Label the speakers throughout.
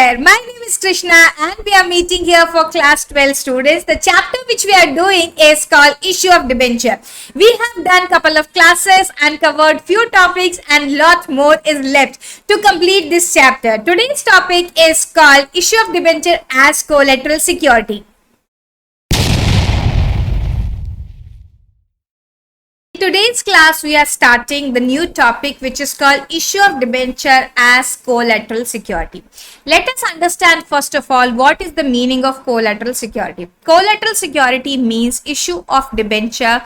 Speaker 1: there. My name is Krishna and we are meeting here for class 12 students. The chapter which we are doing is called Issue of Debenture. We have done couple of classes and covered few topics and lot more is left to complete this chapter. Today's topic is called Issue of Debenture as Collateral Security. In today's class, we are starting the new topic which is called Issue of Debenture as Collateral Security. Let us understand first of all what is the meaning of collateral security. Collateral security means issue of debenture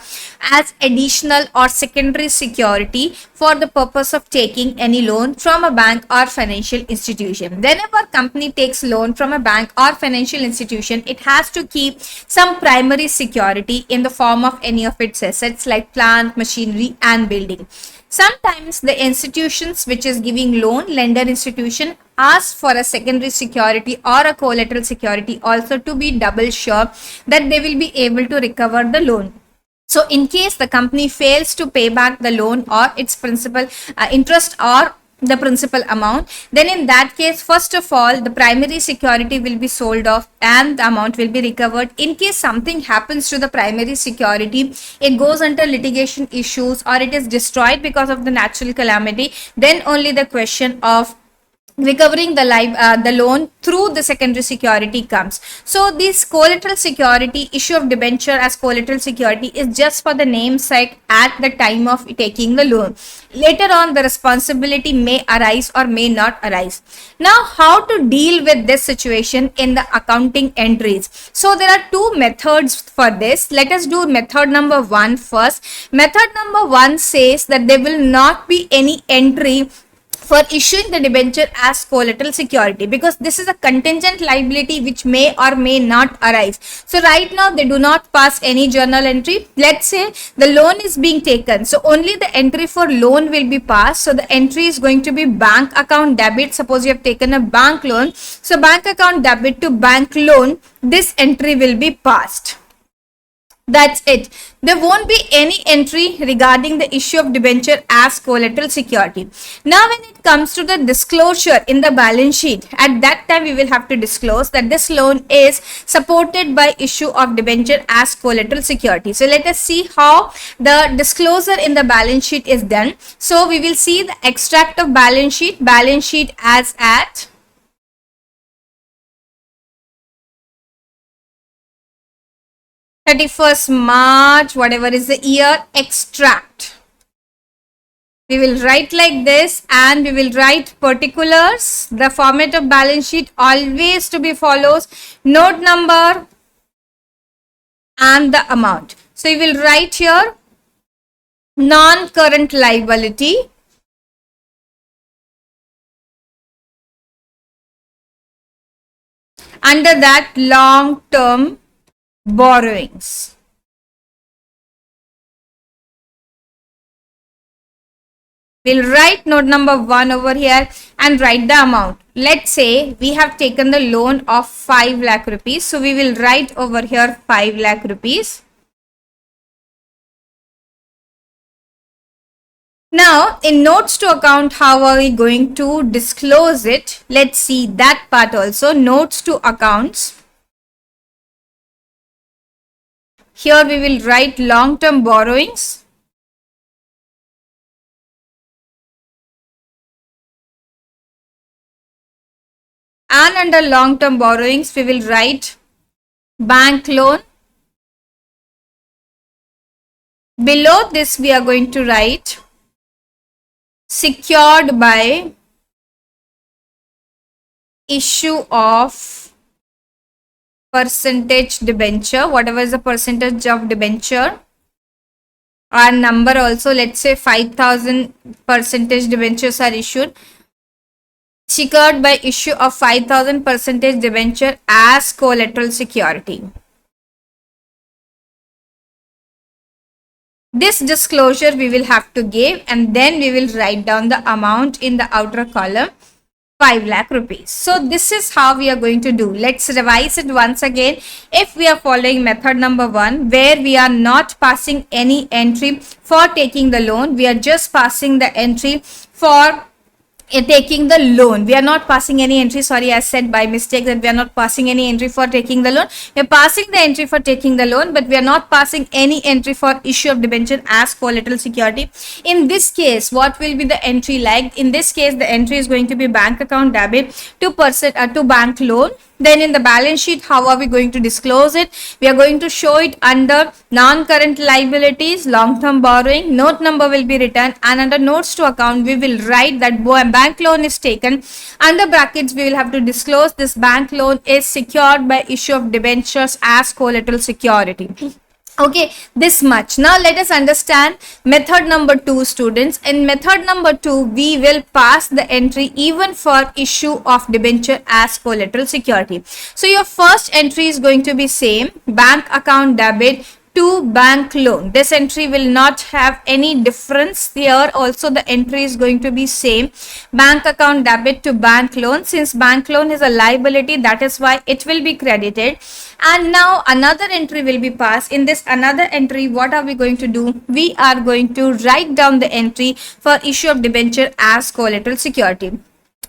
Speaker 1: as additional or secondary security for the purpose of taking any loan from a bank or financial institution. Whenever a company takes loan from a bank or financial institution, it has to keep some primary security in the form of any of its assets like plant, machinery and building. Sometimes the institutions which is giving loan, lender institution, ask for a secondary security or a collateral security also to be double sure that they will be able to recover the loan. So in case the company fails to pay back the loan or its principal interest or the principal amount, then in that case, first of all, the primary security will be sold off and the amount will be recovered. In case something happens to the primary security, it goes under litigation issues or it is destroyed because of the natural calamity, then only the question of recovering the loan through the secondary security comes. So this collateral security, issue of debenture as collateral security, is just for the namesake at the time of taking the loan. Later on, the responsibility may arise or may not arise. Now, how to deal with this situation in the accounting entries? So there are two methods for this. Let us do method number 1 first. Method number 1 says that there will not be any entry for issuing the debenture as collateral security because this is a contingent liability which may or may not arise. So right now they do not pass any journal entry. Let's say the loan is being taken, so only the entry for loan will be passed. So the entry is going to be bank account debit. Suppose you have taken a bank loan, so bank account debit to bank loan, this entry will be passed. That's it. There won't be any entry regarding the issue of debenture as collateral security. Now when it comes to the disclosure in the balance sheet, at that time we will have to disclose that this loan is supported by issue of debenture as collateral security. So let us see how the disclosure in the balance sheet is done. So we will see the extract of balance sheet as at 31st March, whatever is the year, extract. We will write like this and we will write particulars. The format of balance sheet always to be follows note number and the amount. So you will write here non-current liability. Under that, long-term borrowings. We'll write note number 1 over here and write the amount. Let's say we have taken the loan of 5 lakh rupees. So we will write over here 5 lakh rupees. Now in notes to account, how are we going to disclose it? Let's see that part also. Notes to accounts. Here we will write long-term borrowings. And under long-term borrowings, we will write bank loan. Below this, we are going to write secured by issue of percentage debenture, whatever is the percentage of debenture, our number also, let's say 5,000 percentage debentures are issued, secured by issue of 5,000 percentage debenture as collateral security. This disclosure we will have to give and then we will write down the amount in the outer column, 5 lakh rupees. So this is how we are going to do. Let's revise it once again. If we are following method number 1, where we are not passing any entry for taking the loan, we are just passing the entry for taking the loan. We are not passing any entry. Sorry, I said by mistake that we are not passing any entry for taking the loan. We are passing the entry for taking the loan, but we are not passing any entry for issue of debenture as collateral security. In this case, what will be the entry like? In this case, the entry is going to be bank account debit to bank loan. Then in the balance sheet, how are we going to disclose it? We are going to show it under non-current liabilities, long-term borrowing. Note number will be written, and under notes to account, we will write that bank loan is taken. Under brackets, we will have to disclose this bank loan is secured by issue of debentures as collateral security. Okay, this much. Now let us understand method number 2, students. In method number 2, we will pass the entry even for issue of debenture as collateral security. So your first entry is going to be same, bank account debit to bank loan. This entry will not have any difference. Here also the entry is going to be same, bank account debit to bank loan. Since bank loan is a liability, that is why it will be credited. And now another entry will be passed. In this another entry, what are we going to do? We are going to write down the entry for issue of debenture as collateral security.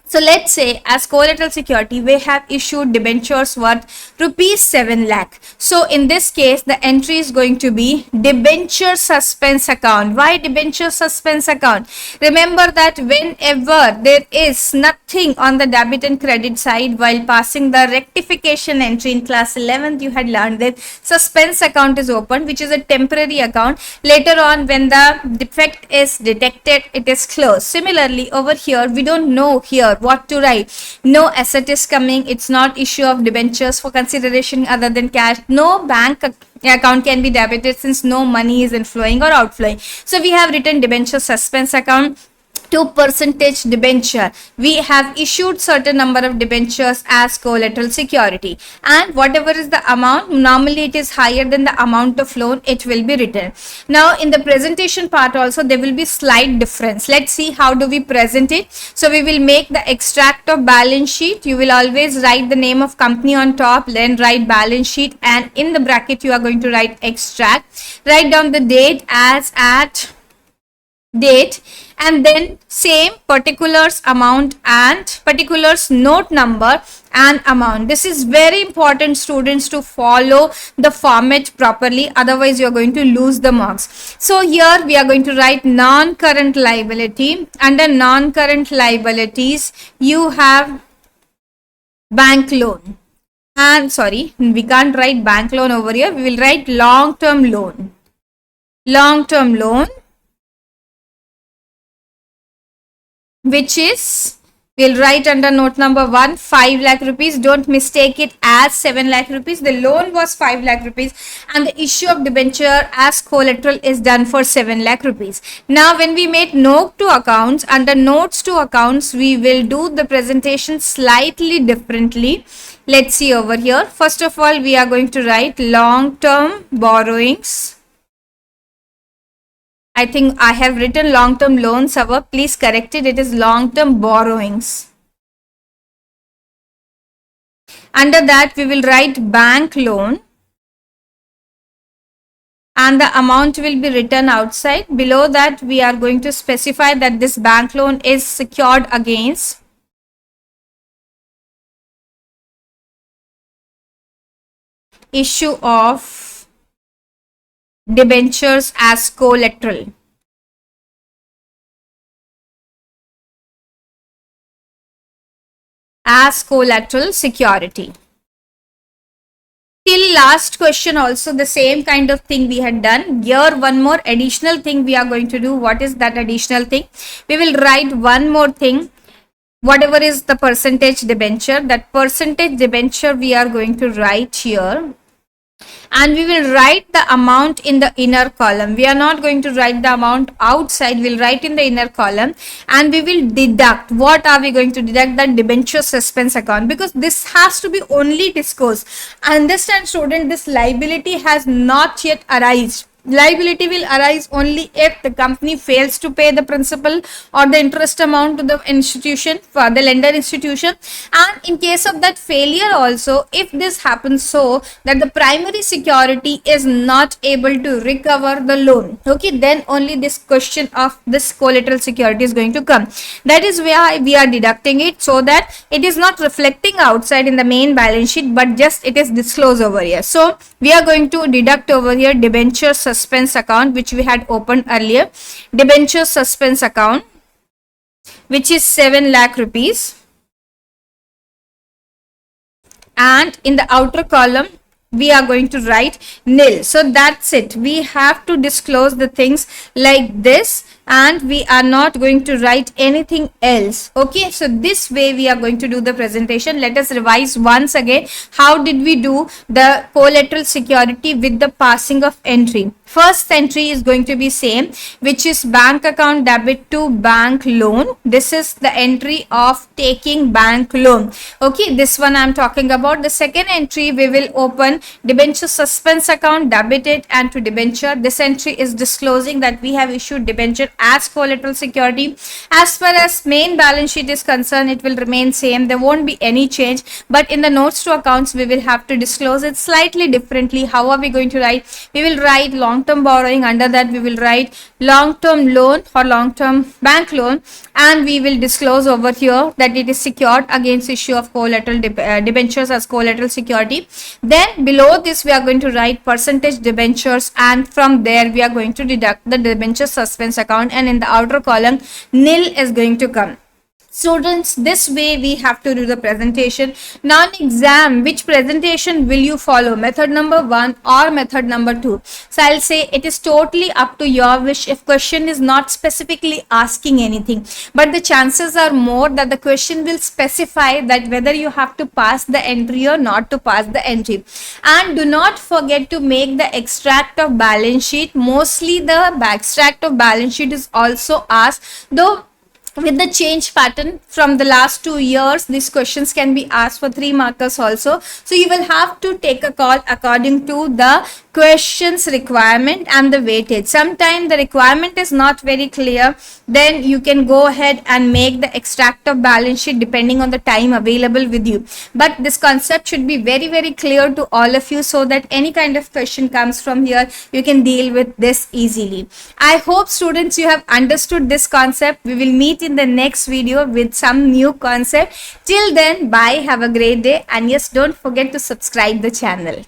Speaker 1: So let's say as collateral security, we have issued debentures worth rupees 7 lakh. So in this case, the entry is going to be debenture suspense account. Why debenture suspense account? Remember that whenever there is nothing on the debit and credit side, while passing the rectification entry in class 11th, you had learned that suspense account is opened, which is a temporary account. Later on, when the defect is detected, it is closed. Similarly, over here, we don't know here what to write. No asset is coming. It's not issue of debentures for consideration other than cash. No bank account can be debited since no money is inflowing or outflowing. So we have written debenture suspense account. 2% debenture. We have issued certain number of debentures as collateral security, and whatever is the amount, normally it is higher than the amount of loan, it will be written. Now in the presentation part also there will be slight difference. Let's see how do we present it. So we will make the extract of balance sheet. You will always write the name of company on top, then write balance sheet, and in the bracket you are going to write extract. Write down the date as at date, and then same particulars amount and particulars note number and amount. This is very important, students, to follow the format properly, otherwise you are going to lose the marks. So here we are going to write non-current liability. Under non-current liabilities you have bank loan, and sorry, we can't write bank loan over here. We will write long-term loan. Long-term loan, which is, we'll write under note number 1, 5 lakh rupees. Don't mistake it as 7 lakh rupees. The loan was 5 lakh rupees and the issue of debenture as collateral is done for 7 lakh rupees. Now when we make note to accounts, under notes to accounts, we will do the presentation slightly differently. Let's see over here. First of all, we are going to write long-term borrowings. I think I have written long-term loans above. Please correct it. It is long-term borrowings. Under that, we will write bank loan, and the amount will be written outside. Below that, we are going to specify that this bank loan is secured against issue of debentures as collateral. As collateral security. Till last question also the same kind of thing we had done. Here one more additional thing we are going to do. What is that additional thing? We will write one more thing. Whatever is the percentage debenture, that percentage debenture we are going to write here. And we will write the amount in the inner column. We are not going to write the amount outside. We'll write in the inner column, and we will deduct. What are we going to deduct? That debenture suspense account, because this has to be only disclosed. Understand, student, this liability has not yet arisen. Liability will arise only if the company fails to pay the principal or the interest amount to the institution, for the lender institution, and in case of that failure also, if this happens so that the primary security is not able to recover the loan, okay, then only this question of this collateral security is going to come. That is why we are deducting it, so that it is not reflecting outside in the main balance sheet, but just it is disclosed over here. So we are going to deduct over here debenture suspense account, which we had opened earlier. Debenture suspense account, which is 7 lakh rupees, and in the outer column we are going to write nil. So that's it. We have to disclose the things like this, and we are not going to write anything else. Okay, so this way we are going to do the presentation. Let us revise once again. How did we do the collateral security with the passing of entry? First entry is going to be same, which is bank account debit to bank loan. This is the entry of taking bank loan. Okay, this one I am talking about. The second entry, we will open debenture suspense account, debit it and to debenture. This entry is disclosing that we have issued debenture as collateral security. As far as main balance sheet is concerned, it will remain same. There won't be any change, but in the notes to accounts we will have to disclose it slightly differently. How are we going to write? We will write long-term borrowing. Under that we will write long-term loan or long-term bank loan, and we will disclose over here that it is secured against issue of collateral debentures as collateral security. Then below this we are going to write percentage debentures, and from there we are going to deduct the debenture suspense account, and in the outer column nil is going to come. Students, this way we have to do the presentation. Now in exam, which presentation will you follow? Method number 1 or method number 2? So I'll say it is totally up to your wish. If question is not specifically asking anything, but the chances are more that the question will specify that whether you have to pass the entry or not to pass the entry. And do not forget to make the extract of balance sheet. Mostly the extract of balance sheet is also asked, though with the change pattern from the last 2 years, these questions can be asked for 3 markers also. So you will have to take a call according to the questions requirement and the weightage. Sometimes the requirement is not very clear, then you can go ahead and make the extract of balance sheet depending on the time available with you. But this concept should be very, very clear to all of you, so that any kind of question comes from here, you can deal with this easily. I hope students you have understood this concept. We will meet in the next video with some new concept. Till then, bye, have a great day, and yes, don't forget to subscribe the channel.